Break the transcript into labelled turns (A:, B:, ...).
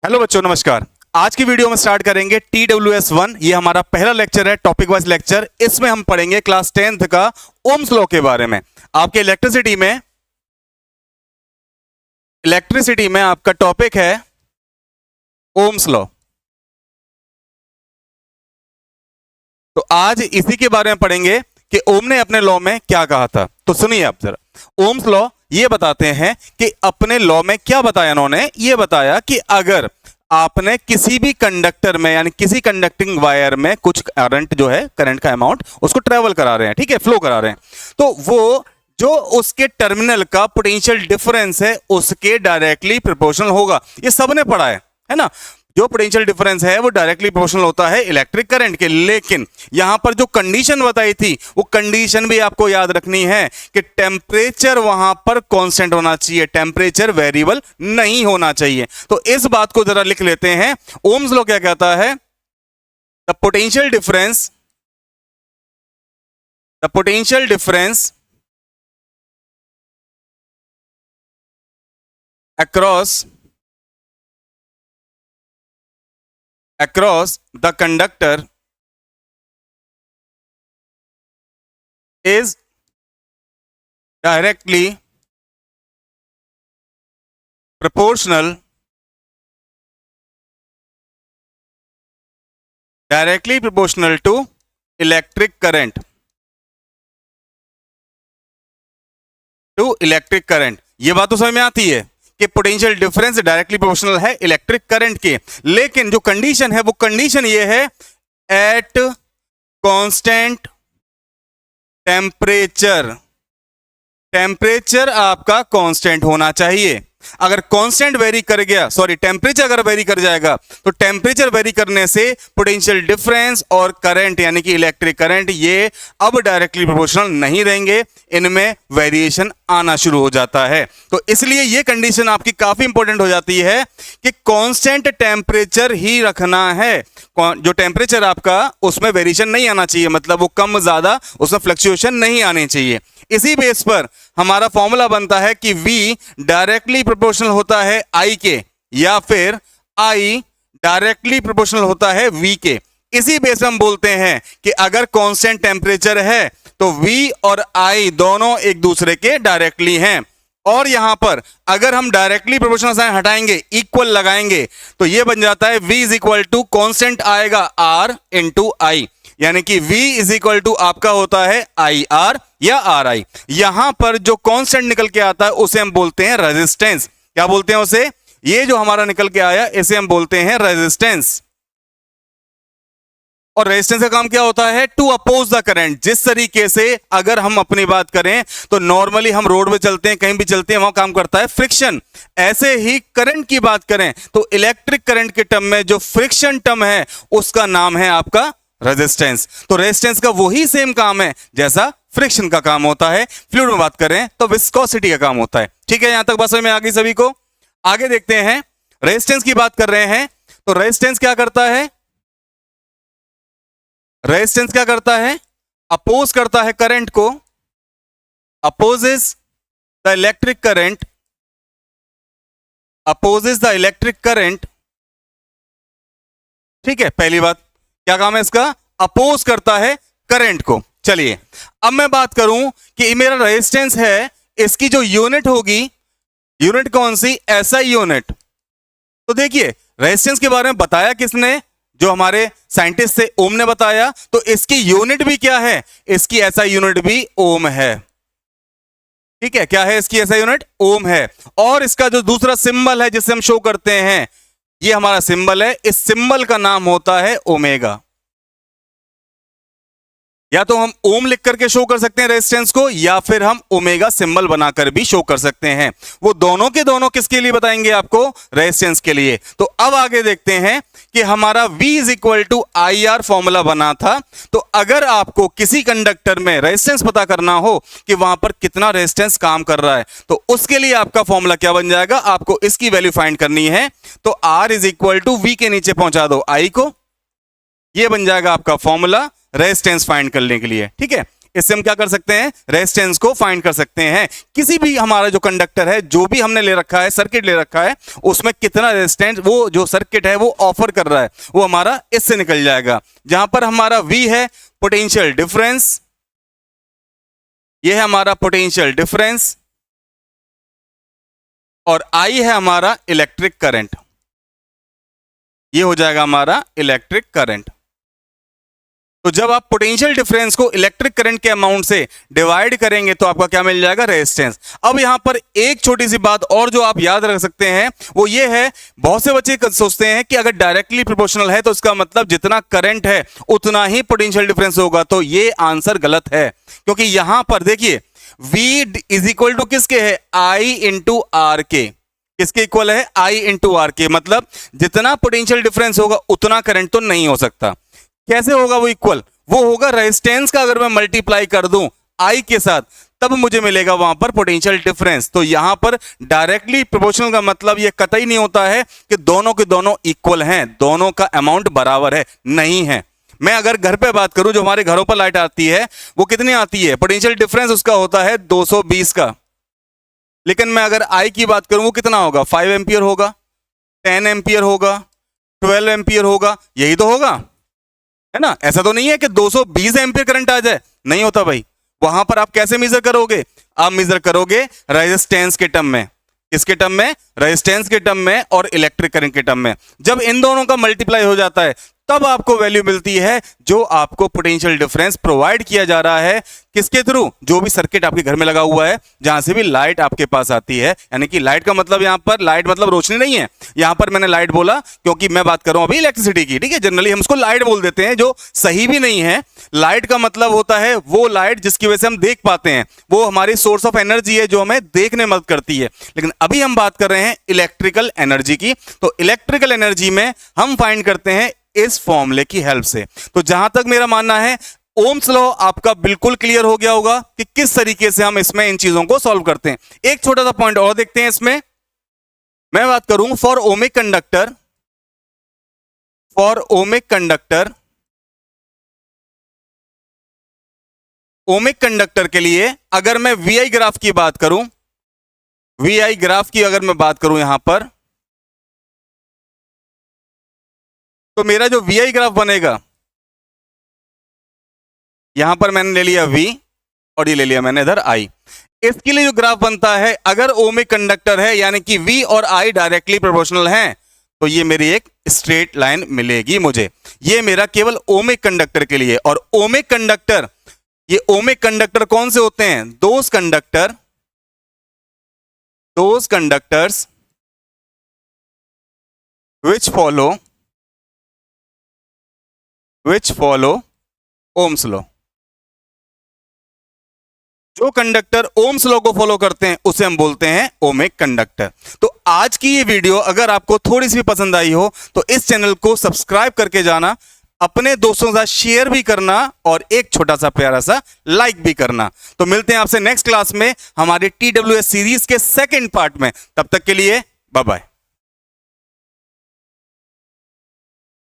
A: Hello बच्चों, नमस्कार। आज की वीडियो में स्टार्ट करेंगे TWS1। ये हमारा पहला लेक्चर है, टॉपिक वाइज लेक्चर। इसमें हम पढ़ेंगे क्लास 10th का ओम्स लॉ के बारे में। आपके इलेक्ट्रिसिटी में आपका टॉपिक है ओम्स लॉ। तो आज इसी के बारे में पढ़ेंगे कि ओम ने अपने लॉ में क्या कहा था। तो सुनिए आप जरा। ओम्स लॉ ये बताते हैं कि अपने लॉ में क्या बताया इन्होंने। ये बताया कि अगर आपने किसी भी कंडक्टर में यानी किसी कंडक्टिंग वायर में कुछ करंट जो है, करंट का अमाउंट उसको ट्रेवल करा रहे हैं, ठीक है, फ्लो करा रहे हैं, तो वो जो उसके टर्मिनल का पोटेंशियल डिफरेंस है उसके डायरेक्टली प्रोपोर्शनल होगा। ये सबने पढ़ा है ना। जो पोटेंशियल डिफरेंस है वो डायरेक्टली प्रोपोर्शनल होता है इलेक्ट्रिक करंट के। लेकिन यहां पर जो कंडीशन बताई थी वो कंडीशन भी आपको याद रखनी है कि टेम्परेचर वहां पर कांस्टेंट होना चाहिए, टेम्परेचर वेरिएबल नहीं होना चाहिए। तो इस बात को जरा लिख लेते हैं। ओम्स लॉ क्या कहता है? The potential difference across the conductor is directly proportional to electric current. ये बात तो समझ में आती है कि पोटेंशियल डिफरेंस डायरेक्टली प्रोपोर्शनल है इलेक्ट्रिक करंट के। लेकिन जो कंडीशन है वो कंडीशन ये है, एट कांस्टेंट टेम्परेचर आपका कांस्टेंट होना चाहिए। अगर कांस्टेंट वेरी कर गया, सॉरी, टेम्परेचर अगर वेरी कर जाएगा तो टेम्परेचर वेरी करने से पोटेंशियल डिफरेंस और करंट यानी कि इलेक्ट्रिक करंट ये अब डायरेक्टली प्रोपोर्शनल नहीं रहेंगे, इनमें वेरिएशन आना शुरू हो जाता है। तो इसलिए ये कंडीशन आपकी काफी इंपॉर्टेंट हो जाती है कि कांस्टेंट टेम्परेचर ही रखना है। जो टेम्परेचर आपका उसमें वेरिएशन नहीं आना चाहिए, मतलब वो कम ज्यादा उसमें फ्लक्चुएशन नहीं आनी चाहिए। इसी बेस पर हमारा फॉर्मूला बनता है कि V डायरेक्टली प्रोपोर्शनल होता है I के, या फिर I डायरेक्टली प्रोपोर्शनल होता है V के। इसी बेस पर हम बोलते हैं कि अगर कांस्टेंट टेम्परेचर है तो V और I दोनों एक दूसरे के डायरेक्टली हैं। और यहां पर अगर हम डायरेक्टली प्रोपोर्शनल साइन हटाएंगे, इक्वल लगाएंगे, तो यह बन जाता है V is equal to constant आएगा R इंटू I, यानी कि V इज इक्वल टू आपका होता है IR या RI। यहां पर जो कांस्टेंट निकल के आता है उसे हम बोलते हैं रेजिस्टेंस। क्या बोलते हैं उसे? ये जो हमारा निकल के आया इसे हम बोलते हैं रेजिस्टेंस। और रेजिस्टेंस का काम क्या होता है? To oppose the current. जिस तरीके से अगर हम अपनी बात करें तो नॉर्मली हम रोड पे चलते हैं, कहीं भी चलते हैं, वहां काम करता है फ्रिक्शन। ऐसे ही करंट की बात करें तो इलेक्ट्रिक करंट के टर्म में जो फ्रिक्शन टर्म है उसका नाम है आपका रेजिस्टेंस। तो रेजिस्टेंस का वही सेम काम है जैसा फ्रिक्शन का काम होता है। फ्लूइड में बात करें तो विस्कोसिटी का काम होता है। ठीक है, यहां तक बात समझ में आ गई सभी को? आगे देखते हैं, रेजिस्टेंस की बात कर रहे हैं। तो रेजिस्टेंस क्या करता है? रेजिस्टेंस क्या करता है? अपोज करता है करंट को, अपोजेस द इलेक्ट्रिक करंट, ठीक है, पहली बात क्या काम है इसका? अपोज करता है करंट को। चलिए अब मैं बात करूं कि मेरा रेजिस्टेंस है, इसकी जो यूनिट होगी, यूनिट कौन सी? SI unit. तो देखिए रेजिस्टेंस के बारे में बताया किसने? जो हमारे साइंटिस्ट थे, ओम ने बताया। तो इसकी यूनिट भी क्या है? इसकी SI यूनिट भी ओम है। ठीक है, क्या है इसकी SI यूनिट? ओम है। और इसका जो दूसरा सिंबल है जिसे हम शो करते हैं, ये हमारा सिंबल है, इस सिंबल का नाम होता है ओमेगा। या तो हम ओम लिख करके शो कर सकते हैं रेजिस्टेंस को, या फिर हम ओमेगा सिंबल बनाकर भी शो कर सकते हैं। वो दोनों के दोनों किसके लिए बताएंगे आपको? रेजिस्टेंस के लिए। तो अब आगे देखते हैं कि हमारा V is equal to IR formula बना था। तो अगर आपको किसी कंडक्टर में रेजिस्टेंस पता करना हो कि वहां पर कितना रेजिस्टेंस काम कर रहा है, तो उसके लिए आपका फॉर्मूला क्या बन जाएगा? आपको इसकी वैल्यू फाइंड करनी है। तो R is equal to V के नीचे पहुंचा दो I को, यह बन जाएगा आपका फॉर्मूला रेजिस्टेंस फाइंड करने के लिए। ठीक है, इससे हम क्या कर सकते हैं, रेजिस्टेंस को फाइंड कर सकते हैं। किसी भी हमारा जो कंडक्टर है, जो भी हमने ले रखा है, सर्किट ले रखा है, उसमें कितना रेजिस्टेंस वो जो सर्किट है वो ऑफर कर रहा है, वो हमारा इससे निकल जाएगा। जहां पर हमारा V है पोटेंशियल डिफरेंस, ये है हमारा पोटेंशियल डिफरेंस, और I है हमारा इलेक्ट्रिक करंट, ये हो जाएगा हमारा इलेक्ट्रिक करंट। तो जब आप पोटेंशियल डिफरेंस को इलेक्ट्रिक करंट के अमाउंट से डिवाइड करेंगे तो आपका क्या मिल जाएगा, रेजिस्टेंस। अब यहां पर एक छोटी सी बात और जो आप याद रख सकते हैं वो ये है, बहुत से बच्चे सोचते हैं कि अगर डायरेक्टली प्रोपोर्शनल है तो इसका मतलब जितना करंट है उतना ही पोटेंशियल डिफरेंस होगा। तो ये आंसर गलत है, क्योंकि यहां पर देखिए V इज इक्वल टू किसके है, I इंटू आर के। किसके इक्वल है, I इंटू आर के। मतलब जितना पोटेंशियल डिफरेंस होगा उतना करंट तो नहीं हो सकता। कैसे होगा वो इक्वल, वो होगा रेजिस्टेंस का अगर मैं मल्टीप्लाई कर दूं I के साथ, तब मुझे मिलेगा वहां पर पोटेंशियल डिफरेंस। तो यहां पर डायरेक्टली प्रोपोर्शनल का मतलब ये कतई नहीं होता है कि दोनों के दोनों इक्वल हैं, दोनों का अमाउंट बराबर है, नहीं है। मैं अगर घर पे बात करूं, जो हमारे घरों पर लाइट आती है वो कितनी आती है, पोटेंशियल डिफरेंस उसका होता है 220 का। लेकिन मैं अगर I की बात करूं वो कितना होगा, 5 एम्पियर होगा, 10 एम्पियर होगा, 12 एम्पियर होगा, यही तो होगा, है ना। ऐसा तो नहीं है कि 220 एम्पियर करंट आ जाए, नहीं होता भाई। वहां पर आप कैसे मेजर करोगे, आप मेजर करोगे रेजिस्टेंस के टर्म में। किसके टर्म में, रेजिस्टेंस के टर्म में और इलेक्ट्रिक करंट के टर्म में। जब इन दोनों का मल्टीप्लाई हो जाता है तब आपको वैल्यू मिलती है जो आपको पोटेंशियल डिफरेंस प्रोवाइड किया जा रहा है। किसके थ्रू, जो भी सर्किट आपके घर में लगा हुआ है, जहां से भी लाइट आपके पास आती है। यानी कि लाइट का मतलब यहां पर लाइट मतलब रोशनी नहीं है, यहां पर मैंने लाइट बोला क्योंकि मैं बात कर रहा हूं अभी इलेक्ट्रिसिटी की, ठीक है। जनरली हम उसको लाइट बोल देते हैं, जो सही भी नहीं है। लाइट का मतलब होता है वो लाइट जिसकी वजह से हम देख पाते हैं, वो हमारी सोर्स ऑफ एनर्जी है जो हमें देखने में मदद करती है। लेकिन अभी हम बात कर रहे हैं इलेक्ट्रिकल एनर्जी की। तो इलेक्ट्रिकल एनर्जी में हम फाइंड करते हैं इस फॉर्मूले की हेल्प से। तो जहां तक मेरा मानना है ओम्स लॉ आपका बिल्कुल क्लियर हो गया होगा कि किस तरीके से हम इसमें इन चीजों को सॉल्व करते हैं। एक छोटा सा पॉइंट और देखते हैं इसमें। मैं बात करूं for ohmic conductor, for ohmic conductor, ohmic conductor के लिए अगर मैं VI ग्राफ की बात करूं, VI ग्राफ की अगर मैं बात करूं यहां पर, तो मेरा जो VI ग्राफ बनेगा, यहां पर मैंने ले लिया V और ये ले लिया मैंने इधर I। इसके लिए जो ग्राफ बनता है, अगर ओमिक कंडक्टर है यानी कि V और I डायरेक्टली प्रोपोर्शनल हैं, तो ये मेरी एक स्ट्रेट लाइन मिलेगी मुझे। ये मेरा केवल ओमिक कंडक्टर के लिए। और ओमिक कंडक्टर, ये ओमिक कंडक्टर कौन से होते हैं, those conductors which follow Ohm's law. जो कंडक्टर ओम्स लॉ को फॉलो करते हैं उसे हम बोलते हैं ओमिक कंडक्टर। तो आज की ये वीडियो अगर आपको थोड़ी सी भी पसंद आई हो तो इस चैनल को सब्सक्राइब करके जाना, अपने दोस्तों के साथ शेयर भी करना और एक छोटा सा प्यारा सा लाइक भी करना। तो मिलते हैं आपसे नेक्स्ट क्लास में हमारे TWS सीरीज के सेकंड पार्ट में। तब तक के लिए बाय बाय।